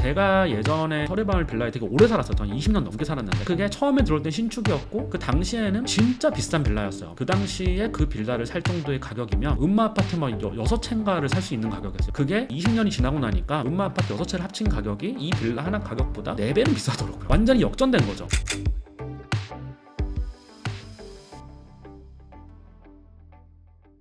제가 예전에 설해마을 빌라에 되게 오래 살았어요. 한 20년 넘게 살았는데 그게 처음에 들어올 때 신축이었고 그 당시에는 진짜 비싼 빌라였어요. 그 당시에 그 빌라를 살 정도의 가격이면 음마 아파트 뭐 6채인가를 살 수 있는 가격이었어요. 그게 20년이 지나고 나니까 음마 아파트 6채를 합친 가격이 이 빌라 하나 가격보다 4배는 비싸더라고요. 완전히 역전된 거죠.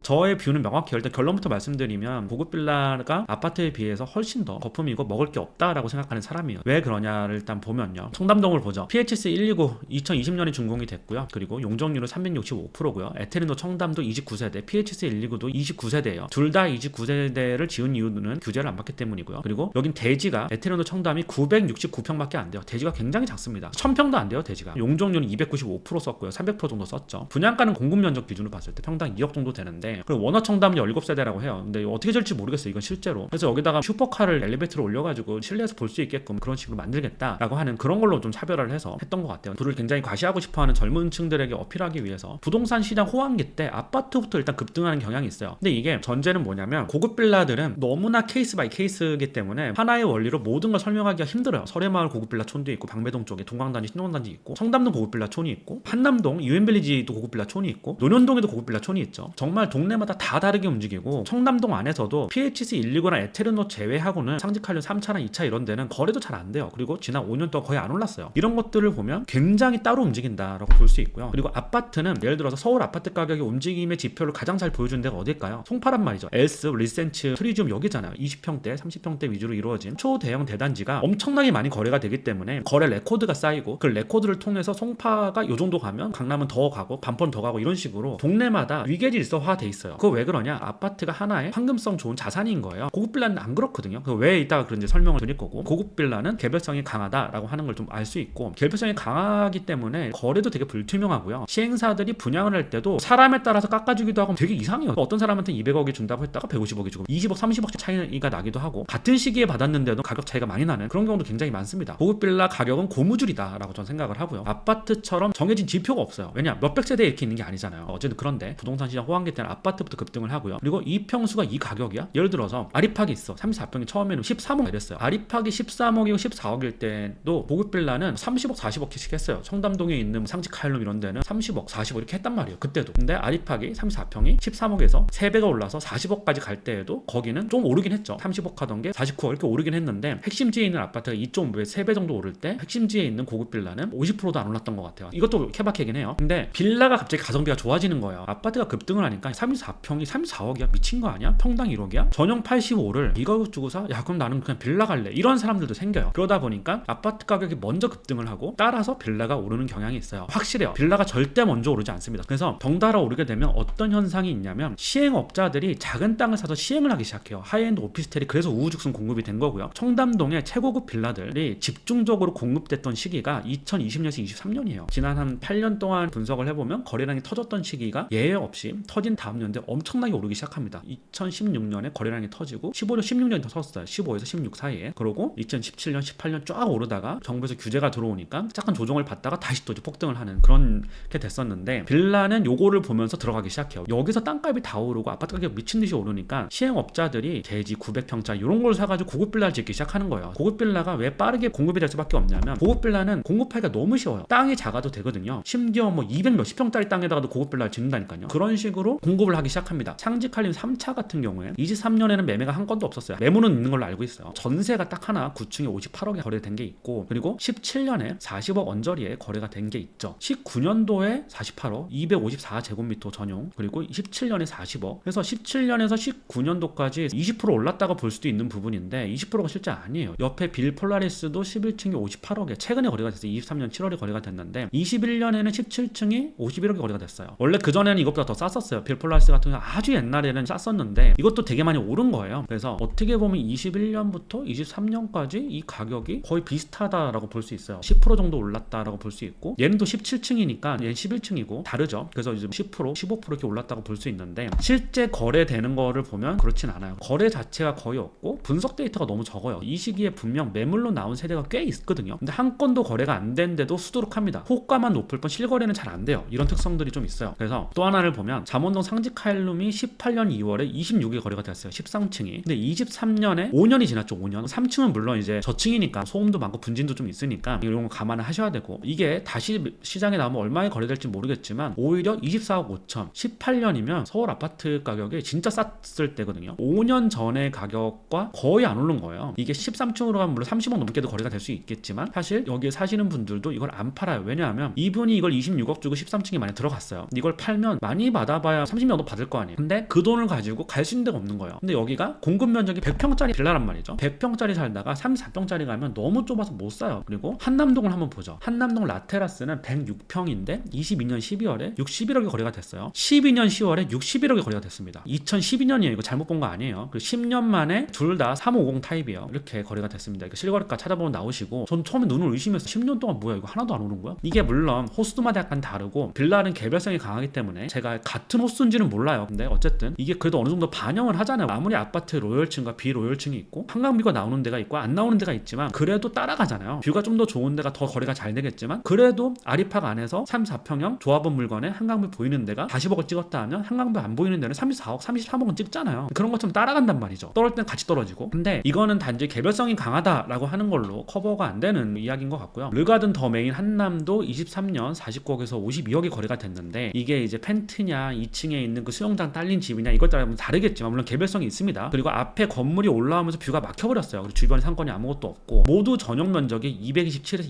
저의 뷰는 명확해요. 일단 결론부터 말씀드리면 고급 빌라가 아파트에 비해서 훨씬 더 거품이고 먹을 게 없다라고 생각하는 사람이에요. 왜 그러냐를 일단 보면요. 청담동을 보죠. PHS 129 2020년에 준공이 됐고요. 그리고 용적률은 365%고요. 에테르노 청담도 29세대, PHS 129도 29세대예요. 둘 다 29세대를 지은 이유는 규제를 안 받기 때문이고요. 그리고 여긴 대지가 에테르노 청담이 969평밖에 안 돼요. 대지가 굉장히 작습니다. 1000평도 안 돼요. 대지가. 용적률은 295% 썼고요. 300% 정도 썼죠. 분양가는 공급 면적 기준으로 봤을 때 평당 2억 정도 되는데 그리고 원어 청담은 17세대라고 해요. 근데 어떻게 될지 모르겠어요. 이건 실제로. 그래서 여기다가 슈퍼카를 엘리베이터로 올려가지고 실내에서 볼 수 있게끔 그런 식으로 만들겠다라고 하는 그런 걸로 좀 차별화를 해서 했던 것 같아요. 둘을 굉장히 과시하고 싶어하는 젊은 층들에게 어필하기 위해서 부동산 시장 호황기 때 아파트부터 일단 급등하는 경향이 있어요. 근데 이게 전제는 뭐냐면 고급 빌라들은 너무나 케이스 바이 케이스이기 때문에 하나의 원리로 모든 걸 설명하기가 힘들어요. 설해마을 고급 빌라 촌도 있고 방배동 쪽에 동광단지 신동단지 있고 청담동 고급 빌라 촌이 있고 한남동 유엔빌리지도 고급 빌라 촌이 있고 논현동에도 고급 빌라 촌이 있죠. 정말 동네마다 다 다르게 움직이고 청담동 안에서도 PHC 129나 에테르노 제외하고는 상직하려면 3차나 2차 이런 데는 거래도 잘 안 돼요. 그리고 지난 5년 동안 거의 안 올랐어요. 이런 것들을 보면 굉장히 따로 움직인다라고 볼 수 있고요. 그리고 아파트는 예를 들어서 서울 아파트 가격의 움직임의 지표를 가장 잘 보여주는 데가 어딜까요? 송파란 말이죠. 엘스, 리센츠, 트리지움 여기잖아요. 20평대, 30평대 위주로 이루어진 초대형 대단지가 엄청나게 많이 거래가 되기 때문에 거래 레코드가 쌓이고 그 레코드를 통해서 송파가 요 정도 가면 강남은 더 가고 반포는 더 가고 이런 식으로 동네마다 위계질서화 돼 있어요. 그거 왜 그러냐? 아파트가 하나의 황금성 좋은 자산인 거예요. 고급 빌라는 안 그렇거든요. 왜 이따가 그런지 설명을 드릴 거고 고급 빌라는 개별성이 강하다라고 하는 걸 좀 알 수 있고 개별성이 강하기 때문에 거래도 되게 불투명하고요. 시행사들이 분양을 할 때도 사람에 따라서 깎아주기도 하고 되게 이상해요. 어떤 사람한테 200억이 준다고 했다가 150억이 주고 20억, 30억 차이가 나기도 하고 같은 시기에 받았는데도 가격 차이가 많이 나는 그런 경우도 굉장히 많습니다. 고급 빌라 가격은 고무줄이다라고 저는 생각을 하고요. 아파트처럼 정해진 지표가 없어요. 왜냐? 몇백 세대 이렇게 있는 게 아니잖아요. 어쨌든 그런데 부동산 시장 호황기 때는 아파트부터 급등을 하고요. 그리고 이 평수가 이 가격이야? 예를 들어서 아리팍이 있어. 34평이 처음에는 13억 이랬어요. 아리팍이 13억이고 14억일 때도 고급 빌라는 30억, 40억씩 했어요. 청담동에 있는 상직 카일룸 이런 데는 30억, 40억 이렇게 했단 말이에요. 그때도. 근데 아리팍이 34평이 13억에서 3배가 올라서 40억까지 갈 때에도 거기는 좀 오르긴 했죠. 30억 하던 게 49억 이렇게 오르긴 했는데 핵심지에 있는 아파트가 2.5배, 3배 정도 오를 때 핵심지에 있는 고급 빌라는 50%도 안 올랐던 것 같아요. 이것도 케바케긴 해요. 근데 빌라가 갑자기 가성비가 좋아지는 거예요. 아파트가 급등을 하니까 34평이 34억이야? 미친 거 아니야? 평당 1억이야? 전용 85를 이 가격 주고 사? 야 그럼 나는 그냥 빌라 갈래. 이런 사람들도 생겨요. 그러다 보니까 아파트 가격이 먼저 급등을 하고 따라서 빌라가 오르는 경향이 있어요. 확실해요. 빌라가 절대 먼저 오르지 않습니다. 그래서 덩달아 오르게 되면 어떤 현상이 있냐면 시행업자들이 작은 땅을 사서 시행을 하기 시작해요. 하이엔드 오피스텔이 그래서 우후죽순 공급이 된 거고요. 청담동의 최고급 빌라들이 집중적으로 공급됐던 시기가 2020년에서 23년이에요. 지난 한 8년 동안 분석을 해보면 거래량이 터졌던 시기가 예외 없이 터진 다음 연도에 엄청나게 오르기 시작합니다. 2016년에 거래량이 터지고 16년이 더 섰어요. 15에서 16 사이에. 그러고 2017년, 18년 쫙 오르다가 정부에서 규제가 들어오니까 잠깐 조정을 받다가 다시 또 폭등을 하는 그런 게 됐었는데 빌라는 요거를 보면서 들어가기 시작해요. 여기서 땅값이 다 오르고 아파트 가격 미친 듯이 오르니까 시행업자들이 대지 900평짜리 이런 걸 사가지고 고급 빌라를 짓기 시작하는 거예요. 고급 빌라가 왜 빠르게 공급이 될 수밖에 없냐면 고급 빌라는 공급하기가 너무 쉬워요. 땅이 작아도 되거든요. 심지어 뭐 200 몇십 평짜리 땅에다가도 고급 빌라를 짓는다니까요. 그런 식으로 공급을 하기 시작합니다. 상직할림 3차 같은 경우에 23년에는 매매가 한 건도 없었어요. 매물은 있는 걸로 알고 있어요. 전세가 딱 하나 9층에 58억에 거래된 게 있고 그리고 17년에 40억 언저리에 거래가 된 게 있죠. 19년도에 48억 254제곱미터 전용 그리고 17년에 40억 그래서 17년에서 19년도까지 20% 올랐다고 볼 수도 있는 부분인데 20%가 실제 아니에요. 옆에 빌 폴라리스도 11층이 58억에 최근에 거래가 됐어요. 23년 7월에 거래가 됐는데 21년에는 17층이 51억에 거래가 됐어요. 원래 그전에는 이것보다 더 쌌었어요. 빌 폴라리스 같은 경우 아주 옛날에는 쌌었는데 이것도 되게 많이 오른 거예요. 그래서 어떻게 보면 21년부터 23년까지 이 가격이 거의 비슷하다라고 볼 수 있어요. 10% 정도 올랐다라고 볼 수 있고 얘는 또 17층이니까 얘는 11층이고 다르죠. 그래서 이제 10% 15% 이렇게 올랐다고 볼 수 있는데 실제 거래되는 거를 보면 그렇진 않아요. 거래 자체가 거의 없고 분석 데이터가 너무 적어요. 이 시기에 분명 매물로 나온 세대가 꽤 있거든요. 근데 한 건도 거래가 안 된데도 수두룩합니다. 호가만 높을 뿐 실거래는 잘 안 돼요. 이런 특성들이 좀 있어요. 그래서 또 하나를 보면 잠원동 상직 상지칼룸이 18년 2월에 26일 거래가 됐어요. 13층이. 근데 23년에 5년이 지났죠. 5년. 3층은 물론 이제 저층이니까 소음도 많고 분진도 좀 있으니까 이런 거 감안을 하셔야 되고, 이게 다시 시장에 나오면 얼마에 거래될지 모르겠지만 오히려 24억 5천, 18년이면 서울 아파트 가격이 진짜 쌌을 때거든요. 5년 전의 가격과 거의 안 오른 거예요. 이게 13층으로 가면 물론 30억 넘게도 거래가 될 수 있겠지만 사실 여기에 사시는 분들도 이걸 안 팔아요. 왜냐하면 이분이 이걸 26억 주고 13층에 많이 들어갔어요. 근데 이걸 팔면 많이 받아봐야 30명 정도 받을 거 아니에요. 근데 그 돈을 가지고 갈 수 있는 데가 없는 거예요. 근데 여기가 공급 면적이 100평짜리 빌라란 말이죠. 100평짜리 살다가 34평짜리 가면 너무 좁아서 못 사요. 그리고 한남동을 한번 보죠. 한남동 라테라스는 106평인데 22년 12월에 61억에 거래가 됐어요. 12년 10월에 61억에 거래가 됐습니다. 2012년이에요. 이거 잘못 본 거 아니에요. 그리고 10년 만에 둘 다 350 타입이에요. 이렇게 거래가 됐습니다. 이거 실거래가 찾아보면 나오시고, 전 처음에 눈을 의심했어요. 10년 동안 뭐야 이거 하나도 안 오른 거야? 이게 물론 호수마다 약간 다르고 빌라는 개별성이 강하기 때문에 제가 같은 호수인지는 몰라요. 근데 어쨌든 이게 그래도 어느 정도 반영을 하잖아요. 아무리 아파트 로열층과 비로열층이 있고 한강뷰가 나오는 데가 있고 안 나오는 데가 있지만 그래도 따라가잖아요. 뷰가 좀 더 좋은 데가 더 거래가 잘 되겠지만 그래도 아리팍 안에서 3, 4평형 조합원 물건에 한강뷰 보이는 데가 40억을 찍었다 하면 한강뷰 안 보이는 데는 34억, 33억은 찍잖아요. 그런 것처럼 따라간단 말이죠. 떨어질 땐 같이 떨어지고. 근데 이거는 단지 개별성이 강하다라고 하는 걸로 커버가 안 되는 이야기인 것 같고요. 르가든 더 메인 한남도 23년 49억에서 52억이 거래가 됐는데, 이게 이제 펜트냐 2층에 있는 그 수영장 딸린 집이냐 이것 따라 다르겠지만 물론 개별성이 있습니다. 그리고 앞에 건물이 올라오면서 뷰가 막혀버렸어요. 그리고 주변에 상권이 아무것도 없고 모두 전용 면적이 227에서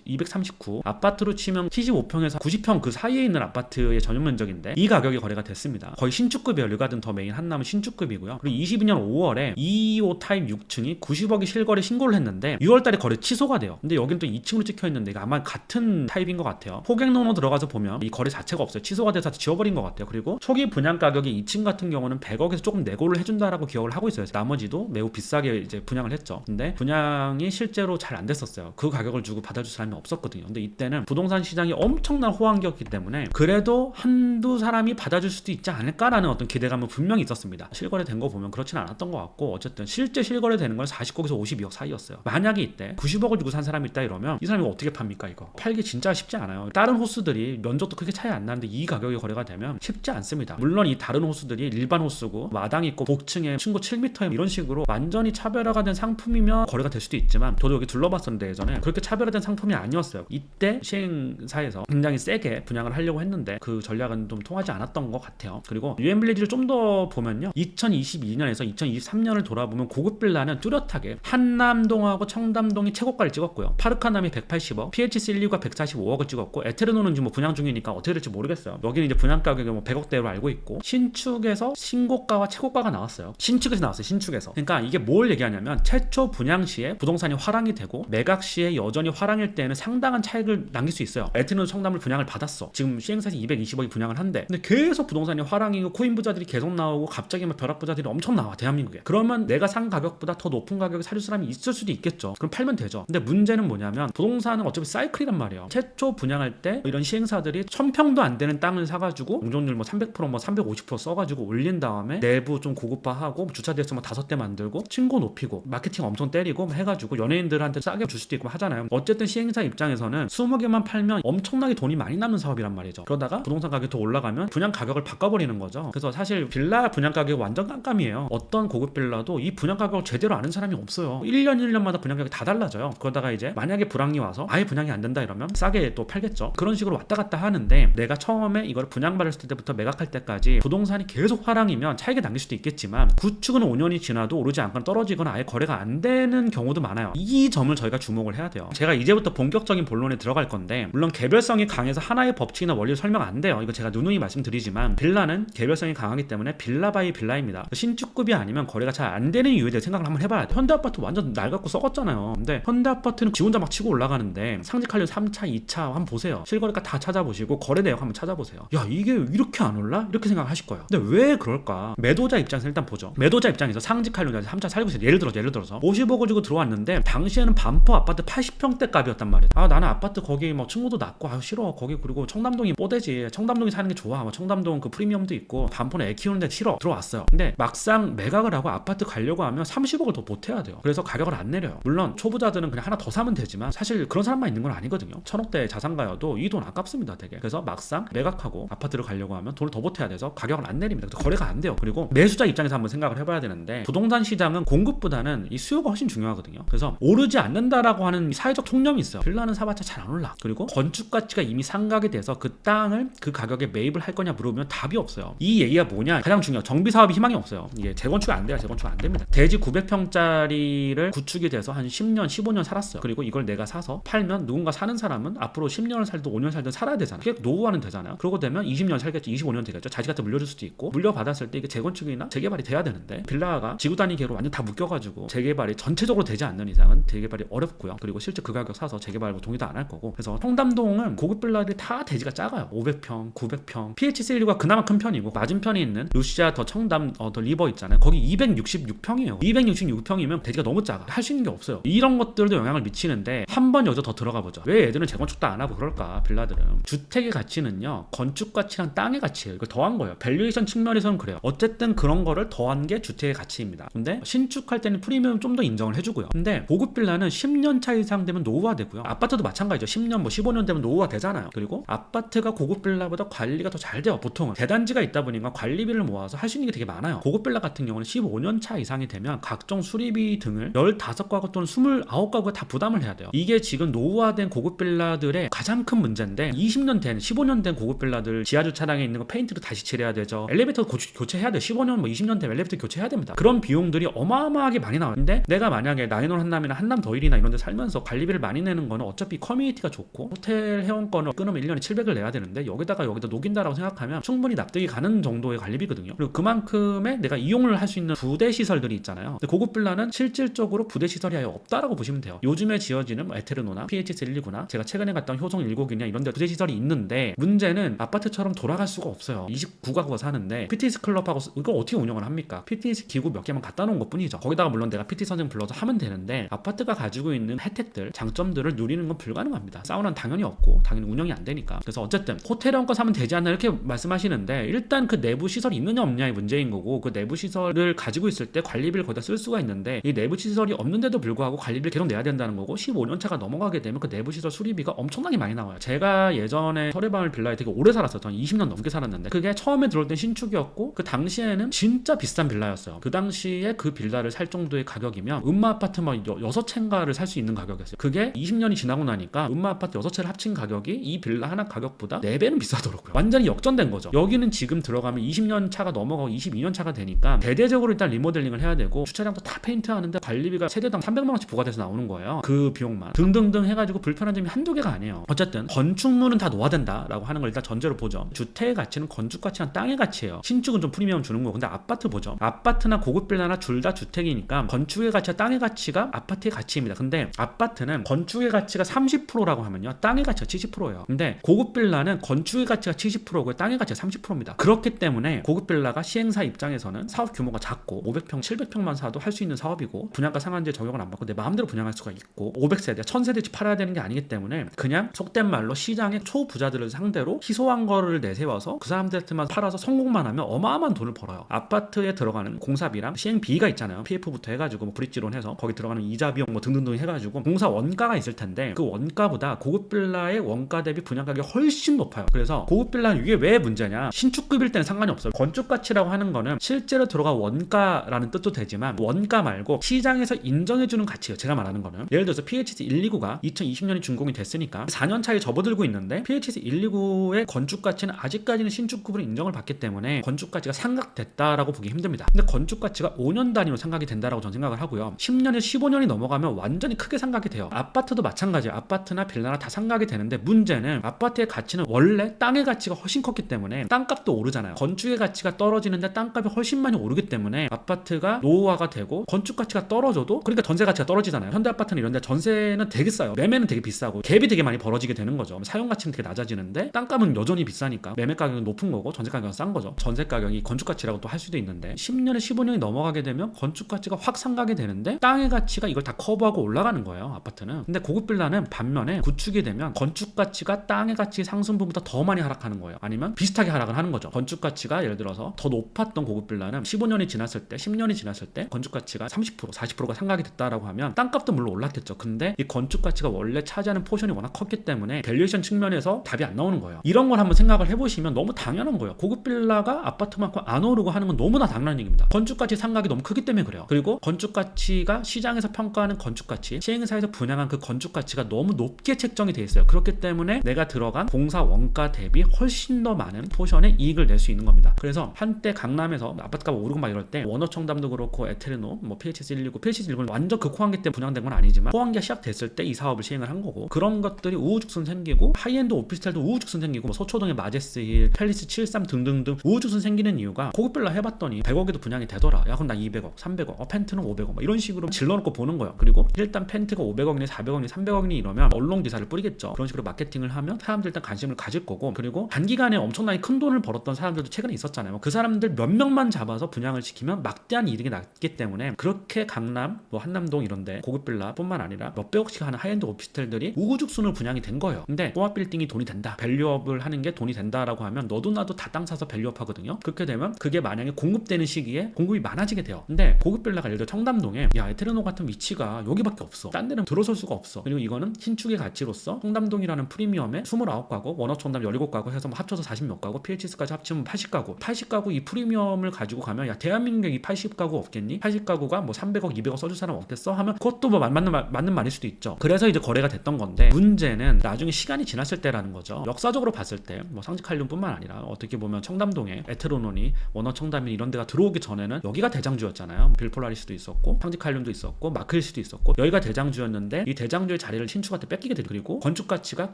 239, 아파트로 치면 75평에서 90평 그 사이에 있는 아파트의 전용 면적인데 이 가격이 거래가 됐습니다. 거의 신축급이에요. 르가든 더 메인 한남은 신축급이고요. 그리고 22년 5월에 225 타입 6층이 90억이 실거래 신고를 했는데 6월달에 거래 취소가 돼요. 근데 여기는 또 2층으로 찍혀있는데 이거 아마 같은 타입인 것 같아요. 호객론으로 들어가서 보면 이 거래 자체가 없어요. 취소가 돼서 지워버린 것 같아요. 그리고 초기 분양 가격이 2층 같은 경우는 100억에서 조금 내고를 해준다라고 기억을 하고 있어요. 나머지도 매우 비싸게 이제 분양을 했죠. 근데 분양이 실제로 잘 안 됐었어요. 그 가격을 주고 받아줄 사람이 없었거든요. 근데 이때는 부동산 시장이 엄청난 호황기였기 때문에 그래도 한두 사람이 받아줄 수도 있지 않을까라는 어떤 기대감은 분명히 있었습니다. 실거래된 거 보면 그렇진 않았던 것 같고, 어쨌든 실제 실거래되는 건 49억에서 52억 사이였어요. 만약에 이때 90억을 주고 산 사람이 있다 이러면 이 사람이 어떻게 팝니까? 이거 팔기 진짜 쉽지 않아요. 다른 호수들이 면적도 크게 차이 안 나는데 이 가격이 거래가 되면 쉽지 않습니다. 물론 이 다른 호수들이 일반 호수고 마당 있고 복층에 층고 7m 이런 식으로 완전히 차별화가 된 상품이면 거래가 될 수도 있지만, 저도 여기 둘러봤었는데 예전에 그렇게 차별화된 상품이 아니었어요. 이때 시행사에서 굉장히 세게 분양을 하려고 했는데 그 전략은 좀 통하지 않았던 것 같아요. 그리고 유엔빌리지를 좀 더 보면요, 2022년에서 2023년을 돌아보면 고급 빌라는 뚜렷하게 한남동하고 청담동이 최고가를 찍었고요. 파르카남이 180억, PHC 129가 145억을 찍었고, 에테르노는 지금 뭐 분양 중이니까 어떻게 될지 모르겠어요. 여기는 이제 분양 가격이 뭐 100억대로 알고 있고, 신축에서 신고가와 최고가가 나왔어요. 신축에서 나왔어요. 신축에서. 그러니까 이게 뭘 얘기하냐면 최초 분양 시에 부동산이 화랑이 되고 매각 시에 여전히 화랑일 때에는 상당한 차익을 남길 수 있어요. 에테르노 청담을 분양을 받았어. 지금 시행사에서 220억이 분양을 한대. 근데 계속 부동산이 화랑이고 코인 부자들이 계속 나오고 갑자기 막 벼락 부자들이 엄청 나와 대한민국에. 그러면 내가 산 가격보다 더 높은 가격에 사줄 사람이 있을 수도 있겠죠. 그럼 팔면 되죠. 근데 문제는 뭐냐면 부동산은 어차피 사이클이란 말이에요. 최초 분양할 때 이런 시행사들이 1000평도 안 되는 땅을 사가지고 공정률 뭐 300% 뭐 350% 써가지고 올린 다음에 내부 좀 고급화하고 주차대에서 뭐 5대 만들고 층고 높이고 마케팅 엄청 때리고 해가지고 연예인들한테 싸게 줄 수도 있고 하잖아요. 어쨌든 시행사 입장에서는 20개만 팔면 엄청나게 돈이 많이 남는 사업이란 말이죠. 그러다가 부동산 가격이 더 올라가면 분양 가격을 바꿔버리는 거죠. 그래서 사실 빌라 분양 가격이 완전 깜깜이에요. 어떤 고급 빌라도 이 분양 가격을 제대로 아는 사람이 없어요. 1년 1년마다 분양 가격이 다 달라져요. 그러다가 이제 만약에 불황이 와서 아예 분양이 안 된다 이러면 싸게 또 팔겠죠. 그런 식으로 왔다 갔다 하는데, 내가 처음에 이걸 분양받았을 때부터 매각할 때까지 부동산이 계속 화랑이면 차익이 남길 수도 있겠지만 구축은 5년이 지나도 오르지 않거나 떨어지거나 아예 거래가 안 되는 경우도 많아요. 이 점을 저희가 주목을 해야 돼요. 제가 이제부터 본격적인 본론에 들어갈 건데, 물론 개별성이 강해서 하나의 법칙이나 원리를 설명 안 돼요. 이거 제가 누누이 말씀드리지만 빌라는 개별성이 강하기 때문에 빌라 바이 빌라입니다. 신축급이 아니면 거래가 잘 안 되는 이유에 대해 생각을 한번 해봐야 돼. 현대아파트 완전 낡았고 썩었잖아요. 근데 현대아파트는 지 혼자 막 치고 올라가는데 상직하려 3차 2차 한번 보세요. 실거래가 다 찾아보시고 거래 내역 한번 찾아보세요. 야 이게 이렇게 안 올라? 이렇게 생각하실 거예요. 근데 왜 그럴까? 매도자 입장에서 일단 보죠. 매도자 입장에서 상직하려고 3차 살고 있어요. 예를 들어서 50억을 주고 들어왔는데 당시에는 반포 아파트 80평대 값이었단 말이에요. 아 나는 아파트 거기 뭐 층고도 낮고 아 싫어. 거기 그리고 청담동이 뽀대지. 청담동이 사는 게 좋아. 뭐 청담동 그 프리미엄도 있고 반포는 애 키우는데 싫어. 들어왔어요. 근데 막상 매각을 하고 아파트 가려고 하면 30억을 더 보태야 돼요. 그래서 가격을 안 내려요. 물론 초보자들은 그냥 하나 더 사면 되지만 사실 그런 사람만 있는 건 아니거든요. 1000억대 자산가여도 이 돈 아깝습니다 되게. 그래서 막상 매각하고 아파트를 가려고 하면 돈을 더 보태야 서포트해야 돼서 가격을 안 내립니다. 그래서 거래가 안 돼요. 그리고 매수자 입장에서 한번 생각을 해봐야 되는데 부동산 시장은 공급보다는 이 수요가 훨씬 중요하거든요. 그래서 오르지 않는다라고 하는 사회적 통념이 있어요. 빌라는 사봤자 잘 안 올라. 그리고 건축 가치가 이미 상각이 돼서 그 땅을 그 가격에 매입을 할 거냐 물어보면 답이 없어요. 이 얘기가 뭐냐? 가장 중요한 정비 사업이 희망이 없어요. 이게 재건축이 안 돼요. 재건축 안 됩니다. 대지 900평짜리를 구축이 돼서 한 10년, 15년 살았어요. 그리고 이걸 내가 사서 팔면 누군가 사는 사람은 앞으로 10년을 살든 5년 살든 살아야 되잖아요. 그게 노후화는 되잖아요. 그러고 되면 20년 살겠죠. 25년 되겠죠. 자식한테 물려줄 수도 있고 물려받았을 때 이게 재건축이나 재개발이 돼야 되는데 빌라가 지구 단위계로 완전 다 묶여가지고 재개발이 전체적으로 되지 않는 이상은 재개발이 어렵고요. 그리고 실제 그 가격 사서 재개발하고 동의도 안 할 거고. 그래서 청담동은 고급 빌라들이 다 대지가 작아요. 500평, 900평. PHC119가 그나마 큰 편이고 맞은편에 있는 루시아 더 청담 더 리버 있잖아요. 거기 266평이에요. 266평이면 대지가 너무 작아. 할 수 있는 게 없어요. 이런 것들도 영향을 미치는데 한 번 여기서 더 들어가 보죠. 왜 애들은 재건축도 안 하고 그럴까? 빌라들은. 주택의 가치는요. 건축 가치랑 땅의 가치예요. 이걸 더한 거예요. 밸류에이션 측면에서는 그래요. 어쨌든 그런 거를 더한 게 주택의 가치입니다. 근데 신축할 때는 프리미엄 좀 더 인정을 해주고요. 근데 고급 빌라는 10년 차 이상 되면 노후화되고요. 아파트도 마찬가지죠. 10년 15년 되면 노후화되잖아요. 그리고 아파트가 고급 빌라보다 관리가 더 잘 돼요. 보통은 대단지가 있다 보니까 관리비를 모아서 할 수 있는 게 되게 많아요. 고급 빌라 같은 경우는 15년 차 이상이 되면 각종 수리비 등을 15가구 또는 29가구가 다 부담을 해야 돼요. 이게 지금 노후화된 고급 빌라들의 가장 큰 문제인데 20년 된 15년 된 고급 빌라들 지하주차장에 있는 거 페인트도 다시 칠해야 되죠. 엘리베이터 교체해야 돼요. 15년 20년 되면 엘리베이터 교체해야 됩니다. 그런 비용들이 어마어마하게 많이 나와요. 근데 내가 만약에 나인홀 한남이나 한남 더힐이나 이런 데 살면서 관리비를 많이 내는 거는 어차피 커뮤니티가 좋고 호텔 회원권을 끊으면 1년에 700을 내야 되는데 여기다 녹인다라고 생각하면 충분히 납득이 가는 정도의 관리비거든요. 그리고 그만큼의 내가 이용을 할 수 있는 부대 시설들이 있잖아요. 근데 고급 빌라는 실질적으로 부대 시설이 아예 없다라고 보시면 돼요. 요즘에 지어지는 에테르노나 PHS119나 제가 최근에 갔던 효성 1곡이냐 이런 데 부대 시설이 있는데 문제는 아파트처럼 돌아갈 수가 없어요. 29가구가 사는데 PTS 클럽하고 이걸 어떻게 운영을 합니까? PTS 기구 몇 개만 갖다 놓은 것 뿐이죠. 거기다가 물론 내가 PT 선생 불러서 하면 되는데 아파트가 가지고 있는 혜택들, 장점들을 누리는 건 불가능합니다. 사우나는 당연히 없고 당연히 운영이 안 되니까. 그래서 어쨌든 호텔 원권 사면 되지 않나 이렇게 말씀하시는데 일단 그 내부 시설이 있느냐 없느냐의 문제인 거고 그 내부 시설을 가지고 있을 때 관리비를 거기다 쓸 수가 있는데 이 내부 시설이 없는데도 불구하고 관리비를 계속 내야 된다는 거고 15년 차가 넘어가게 되면 그 내부 시설 수리비가 엄청나게 많이 나와요. 제가 예전에 설해방을 빌라에 되게 오래 살았어요. 전 20년 넘게 살았는데 그게 처음에 들어올 땐 신축이었고 그 당시에는 진짜 비싼 빌라였어요. 그 당시에 그 빌라를 살 정도의 가격이면 음마 아파트 막 6채인가를 살 수 있는 가격이었어요. 그게 20년이 지나고 나니까 음마 아파트 6채를 합친 가격이 이 빌라 하나 가격보다 4배는 비싸더라고요. 완전히 역전된 거죠. 여기는 지금 들어가면 20년 차가 넘어가고 22년 차가 되니까 대대적으로 일단 리모델링을 해야 되고 주차장도 다 페인트하는데 관리비가 세대당 300만 원씩 부과돼서 나오는 거예요. 그 비용만 등등등 해가지고 불편한 점이 한두 개가 아니에요. 어쨌든 건축물은 다 노화된다라고 하는 걸 일단 전제로 보죠. 주택의 가치는 건축 가치랑 땅의 가치예요. 신축은 좀 프리미엄 주는 거고 근데 아파트 보죠. 아파트나 고급 빌라나 둘 다 주택이니까 건축의 가치와 땅의 가치가 아파트의 가치입니다. 근데 아파트는 건축의 가치가 30%라고 하면요 땅의 가치가 70%예요. 근데 고급 빌라는 건축의 가치가 70%고 땅의 가치가 30%입니다. 그렇기 때문에 고급 빌라가 시행사 입장에서는 사업 규모가 작고 500평, 700평만 사도 할 수 있는 사업이고 분양가 상한제 적용을 안 받고 내 마음대로 분양할 수가 있고 500세대, 1000세대씩 팔아야 되는 게 아니기 때문에 그냥 속된 말로 시장의 초부자들을 상대로 희소한 거를 내세워서 그 사람들한테만 팔아서 성공만 하면 어마어마한 돈을 벌어요. 아파트에 들어가는 공사비랑 시행비가 있잖아요. PF부터 해가지고 뭐 브릿지론 해서 거기 들어가는 이자 비용 뭐 등등등 해가지고 공사 원가가 있을 텐데 그 원가보다 고급 빌라의 원가 대비 분양 가격이 훨씬 높아요. 그래서 고급 빌라는 이게 왜 문제냐? 신축급일 때는 상관이 없어요. 건축 가치라고 하는 거는 실제로 들어가 원가라는 뜻도 되지만 원가 말고 시장에서 인정해주는 가치예요. 제가 말하는 거는 예를 들어서 PHS 129가 2020년이 준공이 됐으니까 4년 차에 접어들고 있는데 PHS 129의 건축 가치는 아직까지는 신축급으로 인정을 받기 때문에 건축 가치가 상각됐다라고 보기 힘듭니다. 근데 건축 가치가 5년 단위로 상각이 된다라고 저는 생각을 하고요. 10년에서 15년이 넘어가면 완전히 크게 상각이 돼요. 아파트도 마찬가지예요. 아파트나 빌라나 다 상각이 되는데 문제는 아파트의 가치는 원래 땅의 가치가 훨씬 컸기 때문에 땅값도 오르잖아요. 건축의 가치가 떨어지는데 땅값이 훨씬 많이 오르기 때문에 아파트가 노후화가 되고 건축 가치가 떨어져도 그러니까 전세 가치가 떨어지잖아요. 현대 아파트는 이런 데 전세는 되게 싸요. 매매는 되게 비싸고 갭이 되게 많이 벌어지게 되는 거죠. 사용 가치는 되게 낮아지는데 땅값은 여전히 비싸니까 매매 가격은 높은 거고 전세 가격은 싼 거죠. 전세 가격이 건축 가치라고 또 할 수도 있는데 10년에 15년이 넘어가게 되면 건축 가치가 확 상각이 되는데 땅의 가치가 이걸 다 커버하고 올라가는 거예요. 아파트는. 근데 고급 빌라는 반면에 구축이 되면 건축 가치가 땅의 가치 상승분보다 더 많이 하락하는 거예요. 아니면 비슷하게 하락을 하는 거죠. 건축 가치가 예를 들어서 더 높았던 고급 빌라는 15년이 지났을 때 10년이 지났을 때 건축 가치가 30% 40%가 상각이 됐다라고 하면 땅값도 물론 올랐겠죠. 근데 이 건축 가치가 원래 차지하는 포션이 워낙 컸기 때문에 밸류에이션 측면에서 답이 안 나오는 거예요. 이런 걸 한번 생각을 해보시면 너무 당연한 당연한 거예요. 고급 빌라가 아파트만큼 안 오르고 하는 건 너무나 당연한 얘기입니다. 건축가치 상각이 너무 크기 때문에 그래요. 그리고 건축가치가 시장에서 평가하는 건축가치, 시행사에서 분양한 그 건축가치가 너무 높게 책정이 돼 있어요. 그렇기 때문에 내가 들어간 공사 원가 대비 훨씬 더 많은 포션의 이익을 낼 수 있는 겁니다. 그래서 한때 강남에서 아파트가 오르고 막 이럴 때 원어청담도 그렇고 에테르노, 뭐 PHS 119, PHS 119는 완전 극호환기 때문에 분양된 건 아니지만 호환기가 시작됐을 때 이 사업을 시행을 한 거고, 그런 것들이 우후죽순 생기고 하이엔드 오피스텔도 우후죽순 생기고 뭐 소초동의 마제스힐, 팰리스 73 등등등 우후죽순 생기는 이유가 고급 빌라 해봤더니 100억에도 분양이 되더라. 야 그럼 나 200억, 300억, 펜트는 500억 막 이런 식으로 질러놓고 보는 거예요. 그리고 일단 펜트가 500억이니 400억이니 300억이니 이러면 언론 기사를 뿌리겠죠. 그런 식으로 마케팅을 하면 사람들 일단 관심을 가질 거고, 그리고 단기간에 엄청나게 큰 돈을 벌었던 사람들도 최근에 있었잖아요. 그 사람들 몇 명만 잡아서 분양을 시키면 막대한 이득이 났기 때문에 그렇게 강남, 뭐 한남동 이런데 고급 빌라 뿐만 아니라 몇백억씩 하는 하이엔드 오피스텔들이 우후죽순으로 분양이 된 거예요. 근데 꼬마 빌딩이 돈이 된다, 밸류업을 하는 게 돈이 된다라고 하면 너도 나도 다 땅 사서 밸류업 하거든요. 그렇게 되면 그게 만약에 공급되는 시기에 공급이 많아지게 돼요. 근데 고급 빌라가 예를 들어 청담동에 야 에테르노 같은 위치가 여기밖에 없어, 딴 데는 들어설 수가 없어. 그리고 이거는 신축의 가치로서 청담동이라는 프리미엄에 29가구, 원어청담 17가구 해서 뭐 합쳐서 40몇 가구, PHS까지 합치면 80가구 이 프리미엄을 가지고 가면 야 대한민국에 이 80가구 없겠니? 80가구가 뭐 300억 200억 써줄 사람 없겠어? 하면 그것도 뭐 맞는 말일 수도 있죠. 그래서 이제 거래가 됐던 건데, 문제는 나중에 시간이 지났을 때라는 거죠. 역사적으로 봤을 때 뭐 상직한림뿐만 아니라 어떻게 보면 청담동에 에테르노니, 원어청담이 이런 데가 들어오기 전에는 여기가 대장주였잖아요. 빌폴라리스도 있었고 상직한림도 있었고 마크힐스도 있었고 여기가 대장주였는데 이 대장주의 자리를 신축한테 뺏기게 되고, 그리고 건축가치가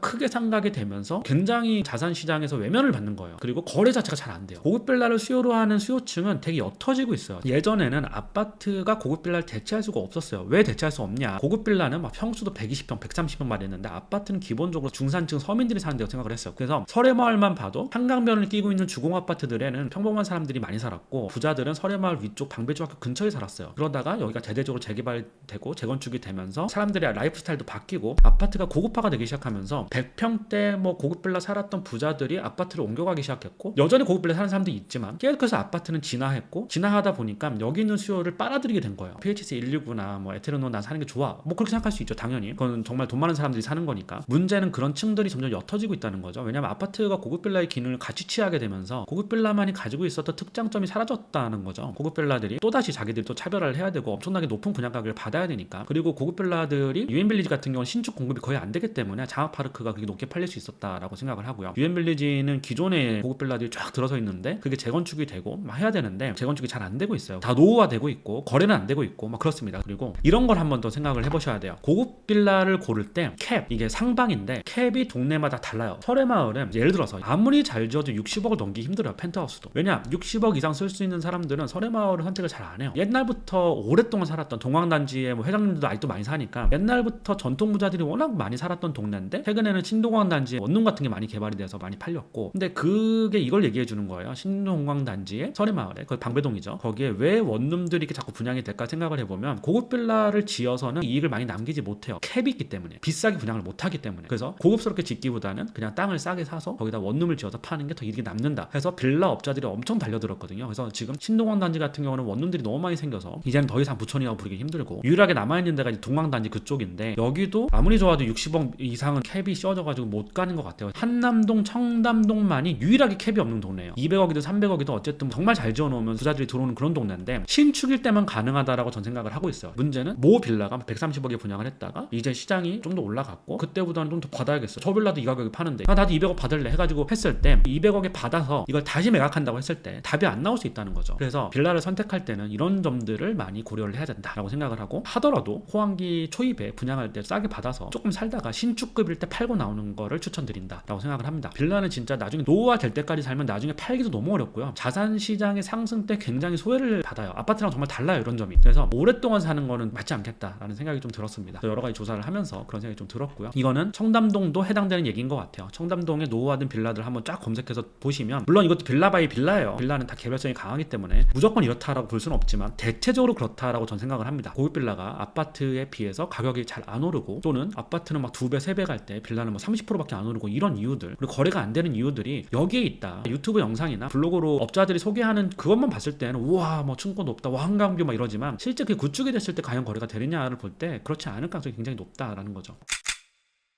크게 상각이 되면서 굉장히 자산시장에서 외면을 받는 거예요. 그리고 거래 자체가 잘 안 돼요. 고급 빌라를 수요로 하는 수요층은 되게 옅어지고 있어요. 예전에는 아파트가 고급 빌라를 대체할 수가 없었어요. 왜 대체할 수 없냐? 고급 빌라는 막 평수도 120평, 130평 말했는데 아파트는 기본적으로 중산층 서민들이 사는 데라고 생각을 했어요. 그래서 설해마을만 봐도 한강변을 끼고 있는 주공 아파트들에는 평범한 사람들이 많이 살았고, 부자들은 설해마을 위쪽 방배주학교 근처에 살았어요. 그러다가 여기가 대대적으로 재개발되고 재건축이 되면서 사람들의 라이프 스타일도 바뀌고 아파트가 고급화가 되기 시작하면서 100평대 뭐 고급 빌라 살았던 부자들이 아파트를 옮겨가기 시작했고, 여전히 고급 빌라 사는 사람도 있지만 계속해서 아파트는 진화했고, 진화하다 보니까 여기 있는 수요를 빨아들이게 된 거예요. PHS 119나 뭐 에테르노 난 사는 게 좋아, 뭐 그렇게 생각할 수 있죠. 당연히 그건 정말 돈 많은 사람들이 사는 거니까. 문제는 그런 층들이 점점 옅어지고 있다는 거죠. 왜냐하면 아파트가 고급 빌라의 기능을 같이 취하게 되면서 고급 빌라만이 가지고 있었던 특장점이 사라졌다는 거죠. 고급 빌라들이 또다시 자기들이 또 차별화를 해야 되고 엄청나게 높은 분양 가격을 받아야 되니까. 그리고 고급 빌라들이 유엔빌리지 같은 경우는 신축 공급이 거의 안 되기 때문에 장학파르크가 그게 높게 팔릴 수 있었다라고 생각을 하고요. 유엔빌리지는 기존의 고급 빌라들이 쫙 들어서 있는데 그게 재건축이 되고 막 해야 되는데 재건축이 잘 안 되고 있어요. 다 노후화되고 있고 거래는 안 되고 있고 막 그렇습니다. 그리고 이런 걸 한번 더 생각을 해보셔야 돼요. 고급 빌라를 고를 때 캡, 이게 상방인데 캡이 동네마다 달라요. 설해마을은 예를 들어서 아무리 잘 지어도 60억을 넘기기 힘들어요. 펜트하우스도. 왜냐? 60억 이상 쓸 수 있는 사람들은 설해마을을 선택을 잘 안 해요. 옛날부터 오랫동안 살았던 동광단지에 뭐 회장님들도 아직도 많이 사니까 옛날부터 전통 부자들이 워낙 많이 살았던 동네인데, 최근에는 신동광단지에 원룸 같은 게 많이 개발이 돼서 많이 팔렸고, 근데 그게 이걸 얘기해 주는 거예요. 신동광단지에 설해마을에, 거기 방배동이죠. 거기에 왜 원룸들이 이렇게 자꾸 분양이 될까 생각을 해보면 고급 빌라를 지어서는 이익을 많이 남기지 못해요. 캡이 있기 때문에, 비싸게 분양을 못하기 때문에. 그래서 고급스럽게 짓기보다는 그냥 땅을 싸게 사서 거기다 원룸을 지어서 파는 게 더 이익이 남는다. 그래서 빌라 업자들이 엄청 달려들었거든요. 그래서 지금 신동광단지 같은 경우는 원룸들이 너무 많이 생겨서 이제는 더 이상 부촌이라고 부르기 힘들고, 유일하게 남아있는 데가 이제 동광단지 그쪽인데 여기도 아무리 좋아도 60억 이상은 캡이 씌워져가지고 못 가는 것 같아요. 한남동, 청담동만이 유일하게 캡이 없는 동네예요. 200억이든 300억이든 어쨌든 정말 잘 지어놓으면 부자들이 들어오는 그런 동네인데 신축일 때만 가능하다라고 전 생각을 하고 있어요. 문제는 모 빌라가 130억에 분양을 했다가 이제 시장이 좀 더 올라갔고 그때보다는 좀 더 받아야겠어, 저 빌라도 이 가격에 파는데 나도 200억 받을래 해가지고 했을 때 200억에 받아서 이걸 다시 매각한다고 했을 때 답이 안 나올 수 있다는 거죠. 그래서 빌라를 선택할 때는 이런 점들을 많이 고려를 해야 된다라고 생각을 하고, 하더라도 호황기 초입에 분양할 때 싸게 받아서 조금 살다가 신축급일 때 팔고 나오는 거를 추천드린다라고 생각을 합니다. 빌라는 진짜 나중에 노후화 될 때까지 살면 나중에 팔기도 너무 어렵고요. 자산시장의 상승 때 굉장히 소외를 받아요. 아파트랑 정말 달라요, 이런 점이. 그래서 오랫동안 사는 거는 맞지 않겠다라는 생각이 좀 들었습니다. 여러 가지 조사를 하면서 그런 생각이 좀 들었고요. 이거는 청담동도 해당되는 얘기인 것 같아요. 청담동에 노후화된 빌라들 한번 쫙 검색해서 보시면, 물론 이것도 빌라 바이 빌라예요. 빌라는 다 개별성이 강하기 때문에 무조건 이렇다라고 볼 수는 없지만 대체적으로 그렇다라고 전 생각을 합니다. 고급 빌라가 아파트에 비해서 가격이 잘 안 오르고, 또는 아파트는 막 2배, 3배 갈 때 빌라는 뭐 30%밖에 안 오르고, 이런 이유들, 그리고 거래가 안 되는 이유들이 여기에 있다. 유튜브 영상이나 블로그로 업자들이 소개하는 그것만 봤을 때는 우와 뭐 층고 높다, 와 한강뷰 막 이러지만 실제 그게 구축이 됐을 때 과연 거래가 되느냐를 볼 때 그렇지 않을 가능성이 굉장히 높다라는 거죠.